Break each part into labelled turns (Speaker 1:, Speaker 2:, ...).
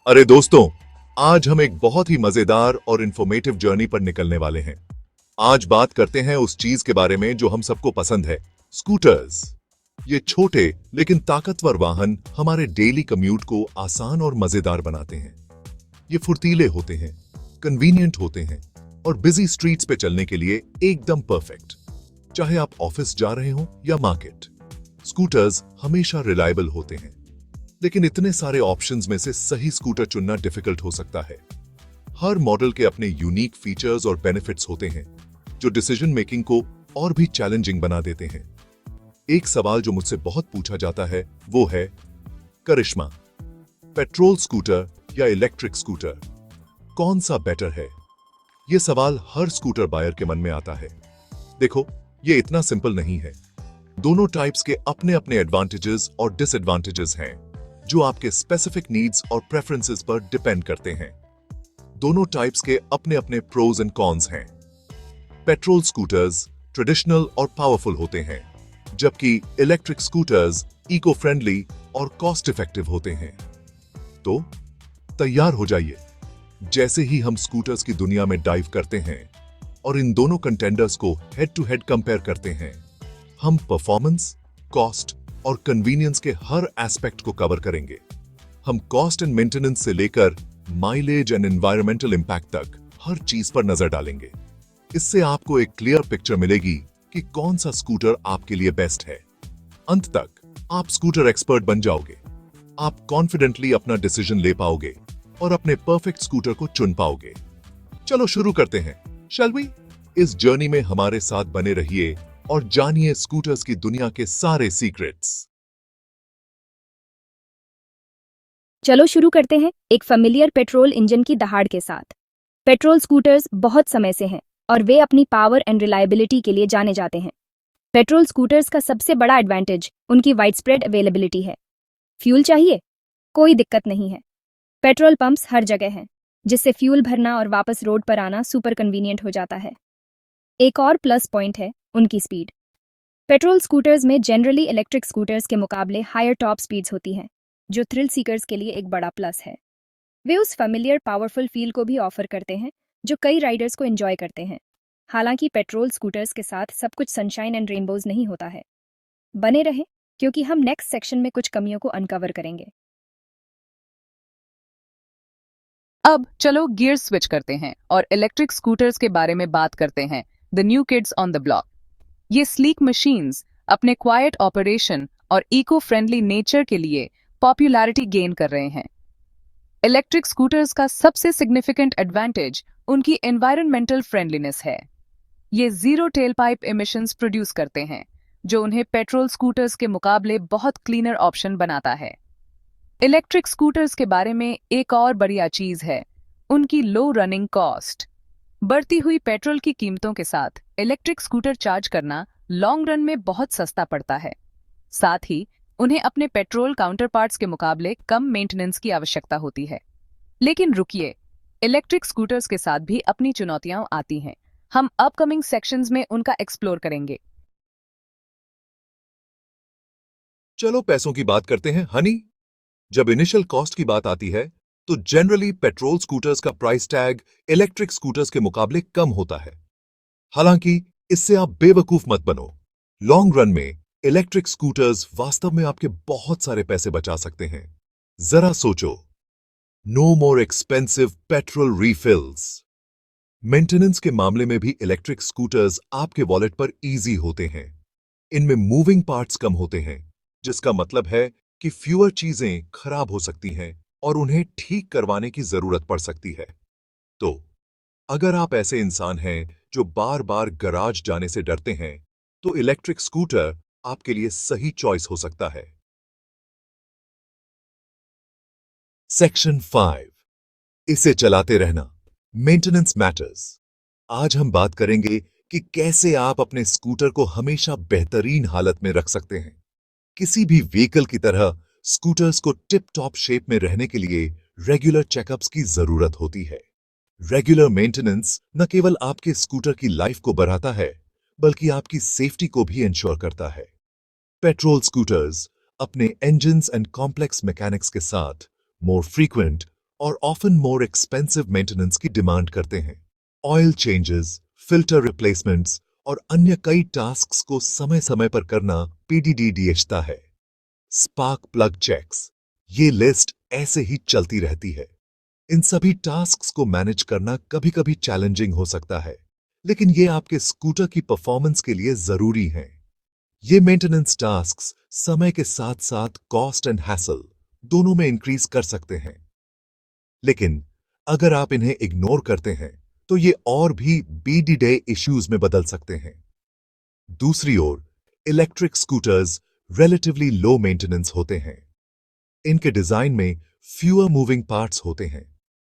Speaker 1: अरे दोस्तों, आज हम एक बहुत ही मजेदार और इंफॉर्मेटिव जर्नी पर निकलने वाले हैं। आज बात करते हैं उस चीज के बारे में जो हम सबको पसंद है, स्कूटर्स। ये छोटे लेकिन ताकतवर वाहन हमारे डेली कम्यूट को आसान और मजेदार बनाते हैं। ये फुर्तीले होते हैं, कन्वीनियंट होते हैं और बिजी स्ट्रीट्स पे चलने के लिए एकदम परफेक्ट। चाहे आप ऑफिस जा रहे हो या मार्केट, स्कूटर्स हमेशा रिलायबल होते हैं। लेकिन इतने सारे ऑप्शंस में से सही स्कूटर चुनना डिफिकल्ट हो सकता है। हर मॉडल के अपने यूनिक फीचर्स और बेनिफिट्स होते हैं जो डिसीजन मेकिंग को और भी चैलेंजिंग बना देते हैं। एक सवाल जो मुझसे बहुत पूछा जाता है वो है, करिश्मा, पेट्रोल स्कूटर या इलेक्ट्रिक स्कूटर, कौन सा बेटर है? यह सवाल हर स्कूटर बायर के मन में आता है। देखो, ये इतना सिंपल नहीं है। दोनों टाइप्स के अपने अपने एडवांटेजेस और डिसएडवांटेजेस हैं जो आपके स्पेसिफिक नीड्स और प्रेफरेंसेस पर डिपेंड करते हैं। दोनों टाइप्स के अपने अपने प्रोज एंड कॉन्स हैं। पेट्रोल स्कूटर्स ट्रेडिशनल और पावरफुल होते हैं, जबकि इलेक्ट्रिक स्कूटर्स इको फ्रेंडली और कॉस्ट इफेक्टिव होते हैं। तो तैयार हो जाइए, जैसे ही हम स्कूटर्स की दुनिया में डाइव करते हैं और इन दोनों कंटेंडर्स को हेड टू हेड कंपेयर करते हैं, हम परफॉर्मेंस, कॉस्ट और कन्वीनियंस के हर एस्पेक्ट को कवर करेंगे। हम कॉस्ट एंड मेंटेनेंस से लेकर माइलेज एंड एनवायरमेंटल इंपैक्ट तक हर चीज पर नजर डालेंगे। इससे आपको एक क्लियर पिक्चर मिलेगी कि कौन सा स्कूटर आपके लिए बेस्ट है। अंत तक आप स्कूटर एक्सपर्ट बन जाओगे। आप कॉन्फिडेंटली अपना डिसीजन ले पाओगे और अपने परफेक्ट स्कूटर को चुन पाओगे। चलो शुरू करते हैं, शैल वी? इस जर्नी में हमारे साथ बने रहिए और जानिए स्कूटर्स की दुनिया के सारे सीक्रेट्स।
Speaker 2: चलो शुरू करते हैं एक फेमिलियर पेट्रोल इंजन की दहाड़ के साथ। पेट्रोल स्कूटर्स बहुत समय से हैं और वे अपनी पावर एंड रिलायबिलिटी के लिए जाने जाते हैं। पेट्रोल स्कूटर्स का सबसे बड़ा एडवांटेज उनकी वाइडस्प्रेड अवेलेबिलिटी है। फ्यूल चाहिए? कोई दिक्कत नहीं है। पेट्रोल पंप्स हर जगह हैं, जिससे फ्यूल भरना और वापस रोड पर आना सुपर कन्वीनियंट हो जाता है। एक और प्लस पॉइंट है उनकी स्पीड। पेट्रोल स्कूटर्स में जनरली इलेक्ट्रिक स्कूटर्स के मुकाबले हायर टॉप स्पीड्स होती हैं, जो थ्रिल सीकर्स के लिए एक बड़ा प्लस है। वे उस फेमिलियर पावरफुल फील को भी ऑफर करते हैं जो कई राइडर्स को एंजॉय करते हैं। हालांकि पेट्रोल स्कूटर्स के साथ सब कुछ सनशाइन एंड रेनबोज नहीं होता है। बने रहें, क्योंकि हम नेक्स्ट सेक्शन में कुछ कमियों को अनकवर करेंगे।
Speaker 3: अब चलो गियर स्विच करते हैं और इलेक्ट्रिक स्कूटर्स के बारे में बात करते हैं, the new kids on the block. ये स्लीक मशीन्स अपने क्वाइट ऑपरेशन और इको फ्रेंडली नेचर के लिए पॉपुलैरिटी गेन कर रहे हैं। इलेक्ट्रिक स्कूटर्स का सबसे सिग्निफिकेंट एडवांटेज उनकी एनवायरमेंटल फ्रेंडलीनेस है। ये zero tell pipe emissions produce करते हैं, जो उन्हें पेट्रोल स्कूटर्स के मुकाबले बहुत क्लीनर ऑप्शन बनाता है। इलेक्ट्रिक स्कूटर्स के बारे में एक और बढ़िया चीज है उनकी लो रनिंग कॉस्ट। बढ़ती हुई पेट्रोल की कीमतों के साथ इलेक्ट्रिक स्कूटर चार्ज करना लॉन्ग रन में बहुत सस्ता पड़ता है। साथ ही उन्हें अपने पेट्रोल काउंटर पार्ट्स के मुकाबले कम मेंटेनेंस की आवश्यकता होती है। लेकिन रुकिए, इलेक्ट्रिक स्कूटर्स के साथ भी अपनी चुनौतियां आती हैं। हम अपकमिंग सेक्शंस में उनका एक्सप्लोर करेंगे।
Speaker 1: चलो पैसों की बात करते हैं, हनी। जब इनिशियल कॉस्ट की बात आती है तो जनरली पेट्रोल स्कूटर्स का प्राइस टैग इलेक्ट्रिक स्कूटर्स के मुकाबले कम होता है। हालांकि इससे आप बेवकूफ मत बनो। लॉन्ग रन में इलेक्ट्रिक स्कूटर्स वास्तव में आपके बहुत सारे पैसे बचा सकते हैं। जरा सोचो, no more expensive petrol refills. Maintenance के मामले में भी इलेक्ट्रिक स्कूटर्स आपके वॉलेट पर इजी होते हैं। इनमें मूविंग पार्ट्स कम होते हैं, जिसका मतलब है कि फ्यूअर चीजें खराब हो सकती हैं और उन्हें ठीक करवाने की जरूरत पड़ सकती है। तो अगर आप ऐसे इंसान हैं जो बार बार गराज जाने से डरते हैं, तो इलेक्ट्रिक स्कूटर आपके लिए सही चॉइस हो सकता है। सेक्शन 5, इसे चलाते रहना, मेंटेनेंस मैटर्स। आज हम बात करेंगे कि कैसे आप अपने स्कूटर को हमेशा बेहतरीन हालत में रख सकते हैं। किसी भी व्हीकल की तरह स्कूटर्स को टिप टॉप शेप में रहने के लिए रेगुलर चेकअप्स की जरूरत होती है। रेगुलर मेंटेनेंस न केवल आपके स्कूटर की लाइफ को बढ़ाता है, बल्कि आपकी सेफ्टी को भी इंश्योर करता है। पेट्रोल स्कूटर्स अपने इंजन्स एंड कॉम्प्लेक्स मैकेनिक्स के साथ मोर फ्रीक्वेंट और ऑफन मोर एक्सपेंसिव मेंटेनेंस की डिमांड करते हैं। ऑयल चेंजेस, फिल्टर रिप्लेसमेंट्स और अन्य कई टास्क्स को समय समय पर करना पीडीडी डीएचता है। स्पार्क प्लग चेक्स, ये लिस्ट ऐसे ही चलती रहती है। इन सभी टास्क्स को मैनेज करना कभी कभी चैलेंजिंग हो सकता है, लेकिन ये आपके स्कूटर की परफॉर्मेंस के लिए जरूरी हैं। ये मेंटेनेंस टास्क्स समय के साथ साथ कॉस्ट एंड हैसल दोनों में इंक्रीज कर सकते हैं, लेकिन अगर आप इन्हें इग्नोर करते हैं तो ये और भी बीडी डे इश्यूज में बदल सकते हैं। दूसरी ओर electric scooters relatively low maintenance होते हैं। इनके डिजाइन में फ्यूअर मूविंग पार्ट्स होते हैं,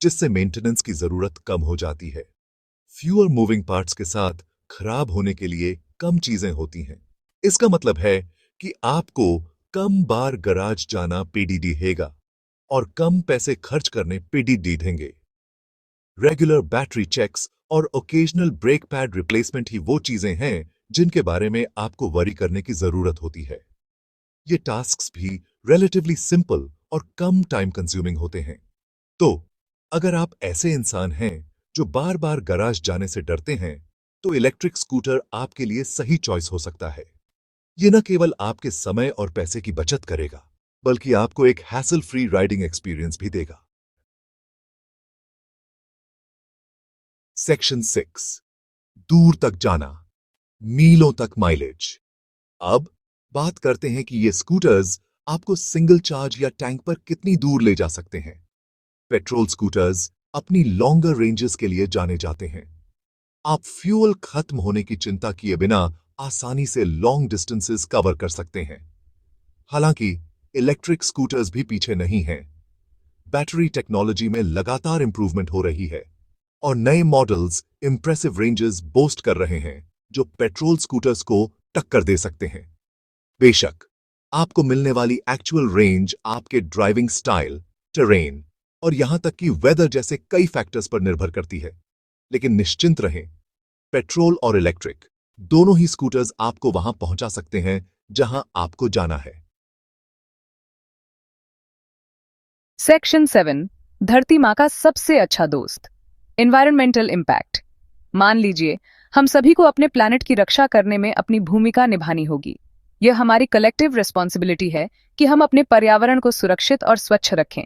Speaker 1: जिससे मेंटेनेंस की जरूरत कम हो जाती है। फ्यूअर मूविंग पार्ट्स के साथ खराब होने के लिए कम चीजें होती हैं। इसका मतलब है कि आपको कम बार गराज जाना पीडीडी देगा और कम पैसे खर्च करने पीडीडी देंगे। रेगुलर बैटरी चेक्स और ओकेजनल ब्रेक पैड रिप्लेसमेंट ही वो चीजें हैं जिनके बारे में आपको वरी करने की जरूरत होती है। ये टास्क्स भी रिलेटिवली सिंपल और कम टाइम कंज्यूमिंग होते हैं। तो अगर आप ऐसे इंसान हैं जो बार बार गराज जाने से डरते हैं, तो इलेक्ट्रिक स्कूटर आपके लिए सही चॉइस हो सकता है। ये न केवल आपके समय और पैसे की बचत करेगा, बल्कि आपको एक हैसल फ्री राइडिंग एक्सपीरियंस भी देगा। सेक्शन 6, दूर तक जाना, मीलों तक माइलेज। अब बात करते हैं कि ये स्कूटर्स आपको सिंगल चार्ज या टैंक पर कितनी दूर ले जा सकते हैं। पेट्रोल स्कूटर्स अपनी लॉन्गर रेंजेस के लिए जाने जाते हैं। आप फ्यूल खत्म होने की चिंता किए बिना आसानी से लॉन्ग डिस्टेंसेस कवर कर सकते हैं। हालांकि इलेक्ट्रिक स्कूटर्स भी पीछे नहीं हैं। बैटरी टेक्नोलॉजी में लगातार इंप्रूवमेंट हो रही है और नए मॉडल्स इंप्रेसिव रेंजेस बोस्ट कर रहे हैं जो पेट्रोल स्कूटर्स को टक्कर दे सकते हैं। बेशक आपको मिलने वाली एक्चुअल रेंज आपके ड्राइविंग स्टाइल, टेरेन और यहां तक कि वेदर जैसे कई फैक्टर्स पर निर्भर करती है, लेकिन निश्चिंत रहें, पेट्रोल और इलेक्ट्रिक दोनों ही स्कूटर्स आपको वहां पहुंचा सकते हैं जहां आपको जाना है।
Speaker 3: सेक्शन 7, धरती माँ का सबसे अच्छा दोस्त, एनवायरमेंटल इम्पैक्ट। मान लीजिए हम सभी को अपने प्लैनेट की रक्षा करने में अपनी भूमिका निभानी होगी। यह हमारी कलेक्टिव रिस्पॉन्सिबिलिटी है कि हम अपने पर्यावरण को सुरक्षित और स्वच्छ रखें।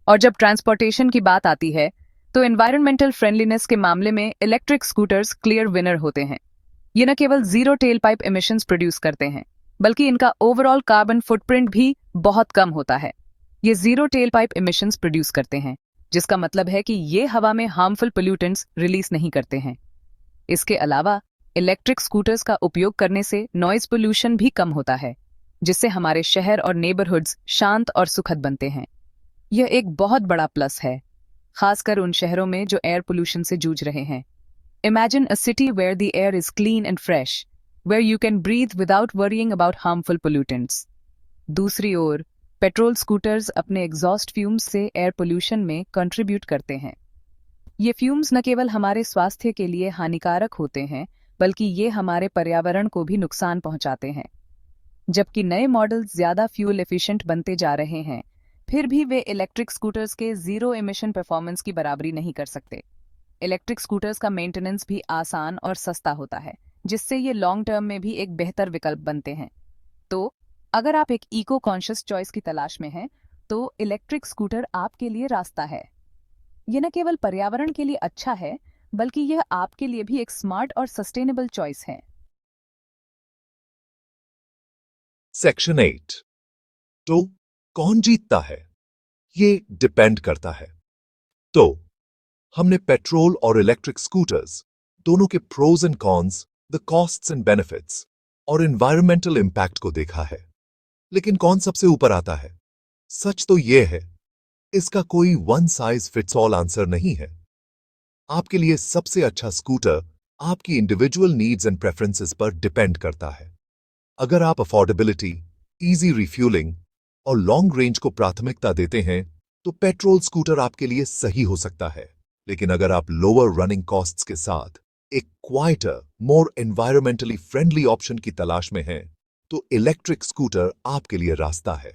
Speaker 3: और जब ट्रांसपोर्टेशन की बात आती है तो एनवायरमेंटल फ्रेंडलीनेस के मामले में इलेक्ट्रिक स्कूटर्स क्लियर विनर होते हैं। ये न केवल zero tell pipe emissions produce करते हैं, बल्कि इनका ओवरऑल कार्बन फुटप्रिंट भी बहुत कम होता है। ये zero tell pipe emissions produce करते हैं, जिसका मतलब है कि ये हवा में हार्मफुल पोल्यूटेंट्स रिलीज नहीं करते हैं। इसके अलावा इलेक्ट्रिक स्कूटर्स का उपयोग करने से नॉइज पोल्यूशन भी कम होता है, जिससे हमारे शहर और नेबरहुड्स शांत और सुखद बनते हैं। यह एक बहुत बड़ा प्लस है, खासकर उन शहरों में जो एयर पोल्यूशन से जूझ रहे हैं। Imagine a city where the air is clean and fresh, where you can breathe without worrying about harmful pollutants. दूसरी ओर पेट्रोल स्कूटर्स अपने एग्जॉस्ट फ्यूम्स से एयर पोल्यूशन में कंट्रीब्यूट करते हैं। ये फ्यूम्स न केवल हमारे स्वास्थ्य के लिए हानिकारक होते हैं, बल्कि ये हमारे पर्यावरण को भी नुकसान पहुंचाते हैं। जबकि नए मॉडल्स ज्यादा फ्यूल एफिशिएंट बनते जा रहे हैं, फिर भी वे इलेक्ट्रिक स्कूटर्स के जीरो एमिशन परफॉर्मेंस की बराबरी नहीं कर सकते। इलेक्ट्रिक स्कूटर्स का मेंटेनेंस भी आसान और सस्ता होता है, जिससे ये लॉन्ग टर्म में भी एक बेहतर विकल्प बनते हैं। तो अगर आप एक इको कॉन्शियस चॉइस की तलाश में हैं, तो इलेक्ट्रिक स्कूटर आपके लिए रास्ता है। ये न केवल पर्यावरण के लिए अच्छा है, बल्कि यह आपके लिए भी एक स्मार्ट और सस्टेनेबल चॉइस है।
Speaker 1: सेक्शन 8, तो कौन जीतता है? ये डिपेंड करता है। तो हमने पेट्रोल और इलेक्ट्रिक स्कूटर्स दोनों के pros and cons, the costs and benefits और एनवायरमेंटल इंपैक्ट को देखा है, लेकिन कौन सबसे ऊपर आता है? सच तो यह है, इसका कोई one size fits all answer नहीं है। आपके लिए सबसे अच्छा स्कूटर आपकी इंडिविजुअल नीड्स एंड प्रेफरेंसेस पर डिपेंड करता है। अगर आप अफोर्डेबिलिटी, इजी रिफ्यूलिंग और लॉन्ग रेंज को प्राथमिकता देते हैं, तो पेट्रोल स्कूटर आपके लिए सही हो सकता है। लेकिन अगर आप लोअर रनिंग कॉस्ट्स के साथ एक क्वाइटर, मोर एनवायरमेंटली फ्रेंडली ऑप्शन की तलाश में हैं, तो इलेक्ट्रिक स्कूटर आपके लिए रास्ता है।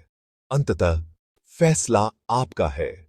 Speaker 1: अंततः फैसला आपका है।